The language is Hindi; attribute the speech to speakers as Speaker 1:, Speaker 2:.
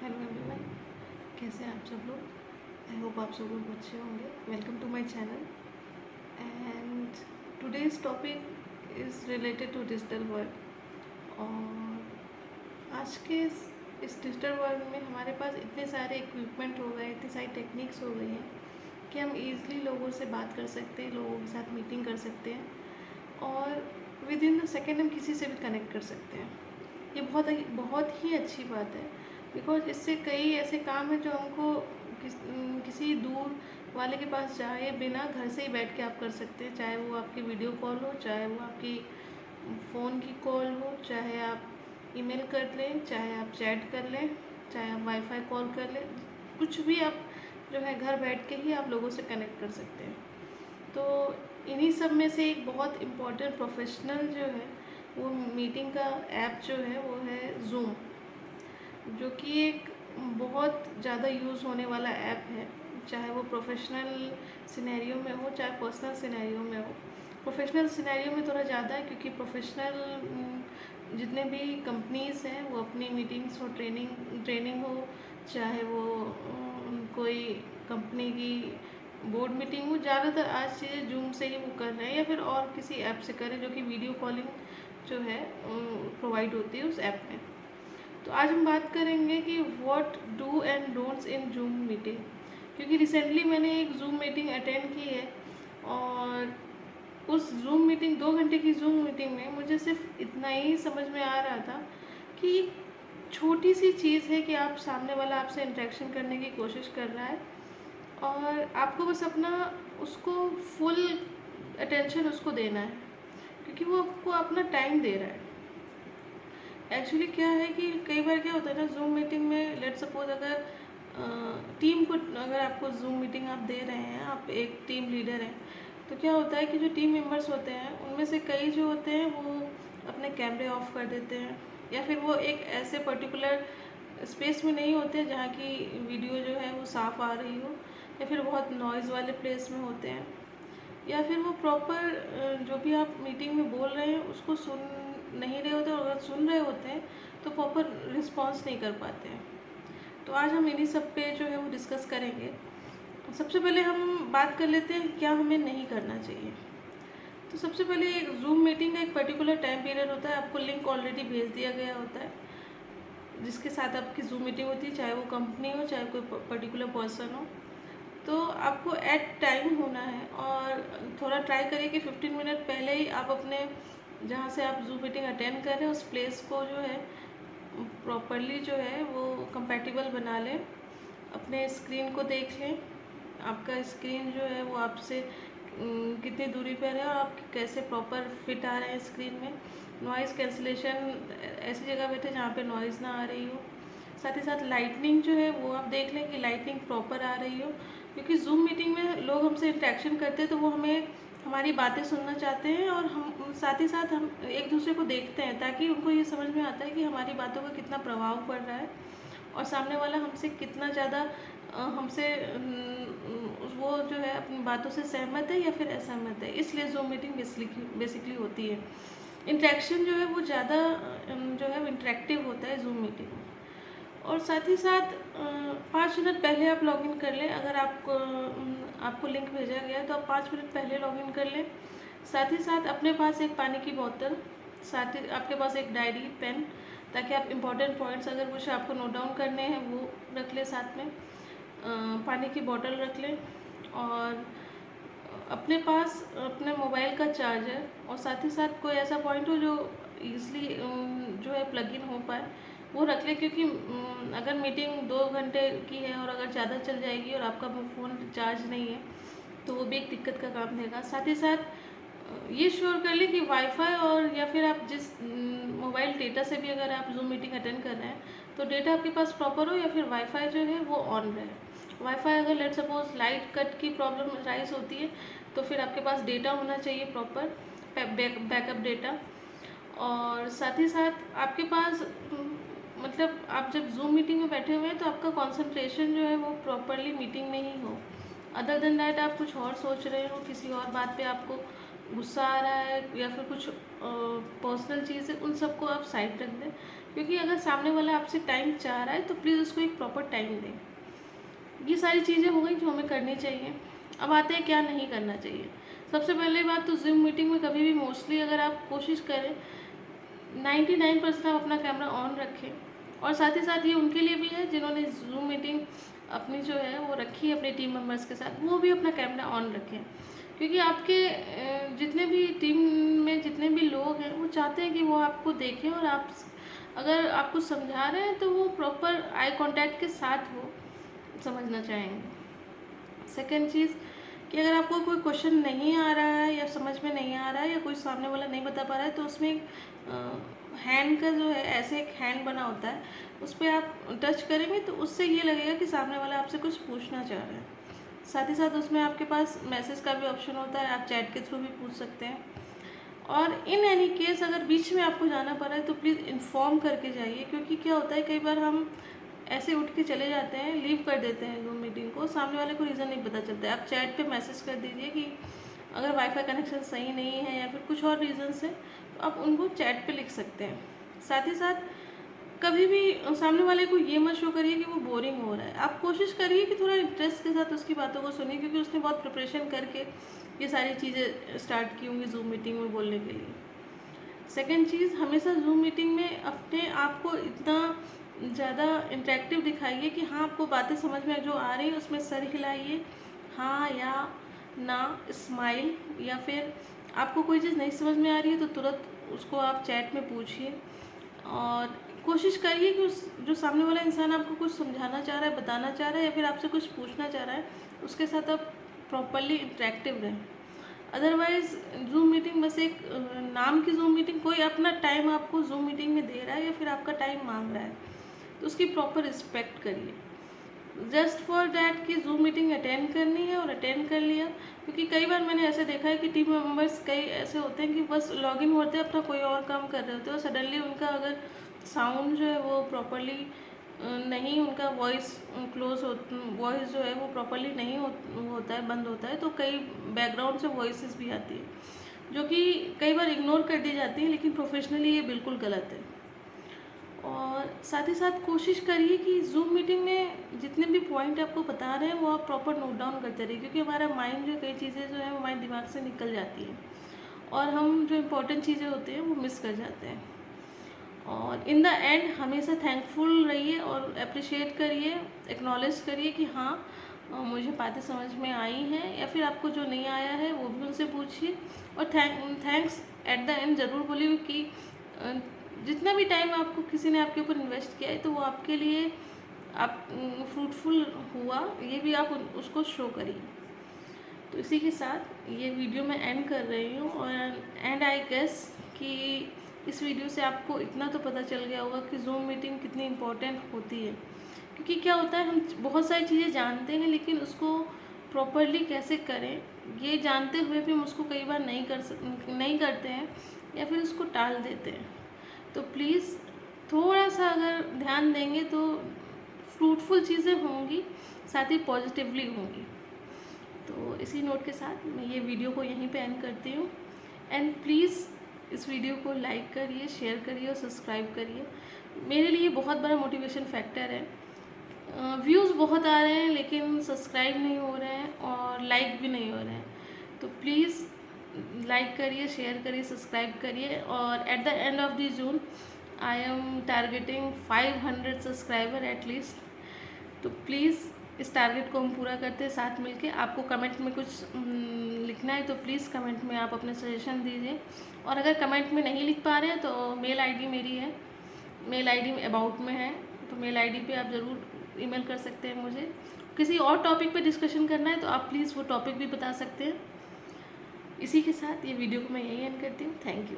Speaker 1: हेलो एवरीवन, कैसे हैं आप सब लोग। आई होप आप सब लोग अच्छे होंगे। Welcome to my channel and today's topic is related to digital world. और आज के इस डिजिटल वर्ल्ड में हमारे पास इतने सारे इक्विपमेंट हो गए, इतनी सारी टेक्निक्स हो गई हैं कि हम ईज़िली लोगों से बात कर सकते हैं, लोगों के साथ मीटिंग कर सकते हैं और विद इन द सेकेंड हम किसी से भी कनेक्ट कर सकते हैं। ये बहुत ही अच्छी बात है बिकॉज इससे कई ऐसे काम हैं जो हमको किसी दूर वाले के पास जाए बिना घर से ही बैठ के आप कर सकते हैं। चाहे वो आपकी वीडियो कॉल हो, चाहे वो आपकी फ़ोन की कॉल हो, चाहे आप ईमेल कर लें, चाहे आप चैट कर लें, चाहे आप वाईफाई कॉल कर लें, कुछ भी आप जो है घर बैठ के ही आप लोगों से कनेक्ट कर सकते हैं। तो इन्हीं सब में से एक बहुत इम्पोर्टेंट प्रोफेशनल जो है वो मीटिंग का ऐप जो है वो है ज़ूम, जो कि एक बहुत ज़्यादा यूज़ होने वाला ऐप है, चाहे वो प्रोफेशनल सिनेरियो में हो चाहे पर्सनल सिनेरियो में हो। प्रोफेशनल सिनेरियो में थोड़ा ज़्यादा है क्योंकि प्रोफेशनल जितने भी कंपनीज़ हैं वो अपनी मीटिंग्स हो, ट्रेनिंग हो, चाहे वो कोई कंपनी की बोर्ड मीटिंग हो, ज़्यादातर आज चीज़ें जूम से ही वो कर रहे हैं या फिर और किसी ऐप से करें जो कि वीडियो कॉलिंग जो है प्रोवाइड होती है उस ऐप में। तो आज हम बात करेंगे कि what do and don'ts in zoom meeting, क्योंकि रिसेंटली मैंने एक जूम मीटिंग अटेंड की है और उस जूम मीटिंग 2 घंटे की जूम मीटिंग में मुझे सिर्फ इतना ही समझ में आ रहा था कि छोटी सी चीज़ है कि आप सामने वाला आपसे इंटरेक्शन करने की कोशिश कर रहा है और आपको बस अपना उसको फुल अटेंशन उसको देना है क्योंकि वो आपको अपना टाइम दे रहा है। एक्चुअली क्या है कि कई बार क्या होता है ना, जूम मीटिंग में लेट सपोज अगर टीम को, अगर आपको जूम मीटिंग आप दे रहे हैं, आप एक टीम लीडर हैं, तो क्या होता है कि जो टीम मेंबर्स होते हैं उनमें से कई जो होते हैं वो अपने कैमरे ऑफ कर देते हैं या फिर वो एक ऐसे पर्टिकुलर स्पेस में नहीं होते जहाँ की वीडियो जो है वो साफ़ आ रही हो, या फिर बहुत नॉइज़ वाले प्लेस में होते हैं, या फिर वो प्रॉपर जो भी आप मीटिंग में बोल रहे हैं उसको सुन नहीं रहे होते, और अगर सुन रहे होते हैं तो प्रॉपर रिस्पॉन्स नहीं कर पाते हैं। तो आज हम इन्हीं सब पे जो है वो डिस्कस करेंगे। सबसे पहले हम बात कर लेते हैं क्या हमें नहीं करना चाहिए। तो सबसे पहले एक जूम मीटिंग का एक पर्टिकुलर टाइम पीरियड होता है, आपको लिंक ऑलरेडी भेज दिया गया होता है जिसके साथ आपकी जूम मीटिंग होती है, चाहे वो कंपनी हो चाहे कोई पर्टिकुलर पर्सन हो। तो आपको एट टाइम होना है और थोड़ा ट्राई करिए कि 15 मिनट पहले ही आप अपने जहाँ से आप जूम मीटिंग अटेंड कर रहे हैं उस प्लेस को जो है प्रॉपरली जो है वो कंपैटिबल बना लें। अपने स्क्रीन को देख लें, आपका स्क्रीन जो है वो आपसे कितनी दूरी पर है और आप कैसे प्रॉपर फिट आ रहे हैं स्क्रीन में। नॉइज़ कैंसिलेशन ऐसी जगह बैठे जहाँ पे नॉइज़ ना आ रही हो। साथ ही साथ लाइटनिंग जो है वो आप देख लें कि लाइटनिंग प्रॉपर आ रही हो, क्योंकि जूम मीटिंग में लोग हमसे इंटरेक्शन करते हैं तो वो हमें हमारी बातें सुनना चाहते हैं और हम साथ ही साथ हम एक दूसरे को देखते हैं ताकि उनको ये समझ में आता है कि हमारी बातों का कितना प्रभाव पड़ रहा है और सामने वाला हमसे कितना ज़्यादा हमसे वो जो है अपनी बातों से सहमत है या फिर असहमत है। इसलिए जूम मीटिंग बेसिकली होती है। इंटरेक्शन जो है वो ज़्यादा जो है इंटरेक्टिव होता है जूम मीटिंग में। और साथ ही साथ 5 मिनट पहले आप लॉगिन कर लें। अगर आपको लिंक भेजा गया है तो आप 5 मिनट पहले लॉगिन कर लें। साथ ही साथ अपने पास एक पानी की बोतल, साथ ही आपके पास एक डायरी पेन, ताकि आप इम्पॉर्टेंट पॉइंट्स अगर कुछ आपको नोट डाउन करने हैं वो रख लें साथ में। पानी की बोतल रख लें और अपने पास अपने मोबाइल का चार्जर, और साथ ही साथ कोई ऐसा पॉइंट हो जो ईज़िली जो है प्लग इन हो पाए वो रख लें, क्योंकि अगर मीटिंग 2 घंटे की है और अगर ज़्यादा चल जाएगी और आपका फ़ोन चार्ज नहीं है तो वो भी एक दिक्कत का काम देगा। साथ ही साथ ये श्योर कर लें कि वाईफाई और या फिर आप जिस मोबाइल डेटा से भी अगर आप जूम मीटिंग अटेंड कर रहे हैं तो डेटा आपके पास प्रॉपर हो या फिर वाईफाई जो है वो ऑन रहे। वाईफाई अगर लेट सपोज लाइट कट की प्रॉब्लम राइज होती है तो फिर आपके पास डेटा होना चाहिए प्रॉपर बैकअप डेटा। और साथ ही साथ आपके पास मतलब आप जब जूम मीटिंग में बैठे हुए हैं तो आपका कंसंट्रेशन जो है वो प्रॉपरली मीटिंग में ही हो। अदर देन दैट आप कुछ और सोच रहे हो, किसी और बात पे आपको गुस्सा आ रहा है या फिर कुछ पर्सनल चीज़ है, उन सबको आप साइड रख दें, क्योंकि अगर सामने वाला आपसे टाइम चाह रहा है तो प्लीज़ उसको एक प्रॉपर टाइम दें। ये सारी चीज़ें हो गई जो हमें करनी चाहिए। अब आते हैं क्या नहीं करना चाहिए। सबसे पहले बात तो ज़ूम मीटिंग में कभी भी मोस्टली अगर आप कोशिश करें 99% आप अपना कैमरा ऑन रखें, और साथ ही साथ ये उनके लिए भी है जिन्होंने ज़ूम मीटिंग अपनी जो है वो रखी है अपने टीम मेंबर्स के साथ, वो भी अपना कैमरा ऑन रखें, क्योंकि आपके जितने भी टीम में जितने भी लोग हैं वो चाहते हैं कि वो आपको देखें, और आप अगर आप कुछ समझा रहे हैं तो वो प्रॉपर आई कांटेक्ट के साथ वो समझना चाहेंगे। सेकेंड चीज़ कि अगर आपको कोई क्वेश्चन नहीं आ रहा है या समझ में नहीं आ रहा है या कोई सामने वाला नहीं बता पा रहा है, तो उसमें एक हैंड का जो है, ऐसे एक हैंड बना होता है, उस पर आप टच करेंगे तो उससे ये लगेगा कि सामने वाला आपसे कुछ पूछना चाह रहा है। साथ ही साथ उसमें आपके पास मैसेज का भी ऑप्शन होता है, आप चैट के थ्रू भी पूछ सकते हैं। और इन एनी केस अगर बीच में आपको जाना पड़ा है तो प्लीज़ इन्फॉर्म करके जाइए, क्योंकि क्या होता है कई बार हम ऐसे उठ के चले जाते हैं, लीव कर देते हैं ज़ूम मीटिंग को, सामने वाले को रीज़न नहीं पता चलता है। आप चैट पे मैसेज कर दीजिए कि अगर वाईफाई कनेक्शन सही नहीं है या फिर कुछ और रीज़न्स हैं तो आप उनको चैट पे लिख सकते हैं। साथ ही साथ कभी भी सामने वाले को ये मत शो करिए कि वो बोरिंग हो रहा है। आप कोशिश करिए कि थोड़ा इंटरेस्ट के साथ उसकी बातों को सुनिए, क्योंकि उसने बहुत प्रिपरेशन करके ये सारी चीज़ें स्टार्ट की होंगी ज़ूम मीटिंग में बोलने के लिए। सेकेंड चीज़, हमेशा ज़ूम मीटिंग में अपने आप को इतना ज़्यादा इंटरेक्टिव दिखाइए कि हाँ आपको बातें समझ में जो आ रही है उसमें सर हिलाइए, हाँ या ना, स्माइल, या फिर आपको कोई चीज़ नहीं समझ में आ रही है तो तुरंत उसको आप चैट में पूछिए। और कोशिश करिए कि उस जो सामने वाला इंसान आपको कुछ समझाना चाह रहा है, बताना चाह रहा है या फिर आपसे कुछ पूछना चाह रहा है, उसके साथ आप प्रॉपरली इंटरेक्टिव रहें। अदरवाइज़ ज़ूम मीटिंग बस एक नाम की ज़ूम मीटिंग, कोई अपना टाइम आपको ज़ूम मीटिंग में दे रहा है या फिर आपका टाइम मांग रहा है तो उसकी प्रॉपर रिस्पेक्ट करिए। जस्ट फॉर डैट कि ज़ूम मीटिंग अटेंड करनी है और अटेंड कर लिया, क्योंकि कई बार मैंने ऐसे देखा है कि टीम मेंबर्स कई ऐसे होते हैं कि बस लॉगिन होते हैं, अपना कोई और काम कर रहे होते हैं, और सडनली उनका अगर साउंड जो है वो प्रॉपरली नहीं, उनका वॉइस क्लोज हो, वॉइस जो है वो प्रॉपरली नहीं होता है, बंद होता है, तो कई बैकग्राउंड से वॉइसेस भी आती है जो कि कई बार इग्नोर कर दी जाती हैं, लेकिन प्रोफेशनली ये बिल्कुल गलत है। और साथ ही साथ कोशिश करिए कि ज़ूम मीटिंग में जितने भी पॉइंट आपको बता रहे हैं वो आप प्रॉपर नोट डाउन करते रहिए, क्योंकि हमारा माइंड जो कई चीज़ें जो है वो हमारे दिमाग से निकल जाती हैं और हम जो इम्पोर्टेंट चीज़ें होती हैं वो मिस कर जाते हैं। और इन द एंड हमेशा थैंकफुल रहिए और अप्रिशिएट करिए, एक्नॉलेज करिए कि हाँ मुझे बातें समझ में आई हैं, या फिर आपको जो नहीं आया है वो भी उनसे पूछिए। और थैंक्स एट द एंड ज़रूर बोलिए कि जितना भी टाइम आपको किसी ने आपके ऊपर इन्वेस्ट किया है तो वो आपके लिए आप फ्रूटफुल हुआ, ये भी आप उसको शो करिए। तो इसी के साथ ये वीडियो मैं एंड कर रही हूँ। और एंड आई गेस कि इस वीडियो से आपको इतना तो पता चल गया होगा कि ज़ूम मीटिंग कितनी इम्पोर्टेंट होती है, क्योंकि क्या होता है हम बहुत सारी चीज़ें जानते हैं लेकिन उसको प्रॉपरली कैसे करें ये जानते हुए भी हम उसको कई बार नहीं करते हैं या फिर उसको टाल देते हैं। तो प्लीज़ थोड़ा सा अगर ध्यान देंगे तो फ्रूटफुल चीज़ें होंगी, साथ ही पॉजिटिवली होंगी। तो इसी नोट के साथ मैं ये वीडियो को यहीं पे एंड करती हूँ। एंड प्लीज़ इस वीडियो को लाइक करिए, शेयर करिए और सब्सक्राइब करिए। मेरे लिए बहुत बड़ा मोटिवेशन फैक्टर है। व्यूज़ बहुत आ रहे हैं लेकिन सब्सक्राइब नहीं हो रहे हैं और लाइक भी नहीं हो रहे हैं, तो प्लीज़ लाइक करिए, शेयर करिए, सब्सक्राइब करिए। और at the end of the June I am targeting 500 subscriber at least. तो प्लीज़ इस टारगेट को हम पूरा करते हैं साथ मिलके। आपको कमेंट में कुछ लिखना है तो प्लीज़ कमेंट में आप अपने सजेशन दीजिए। और अगर कमेंट में नहीं लिख पा रहे हैं तो मेल आईडी मेरी है, मेल आईडी अबाउट में है, तो मेल आईडी पे आप ज़रूर ईमेल कर सकते हैं मुझे। किसी और टॉपिक पे डिस्कशन करना है तो आप प्लीज़ वो टॉपिक भी बता सकते हैं। इसी के साथ ये वीडियो को मैं यही एंड करती हूँ। Thank you.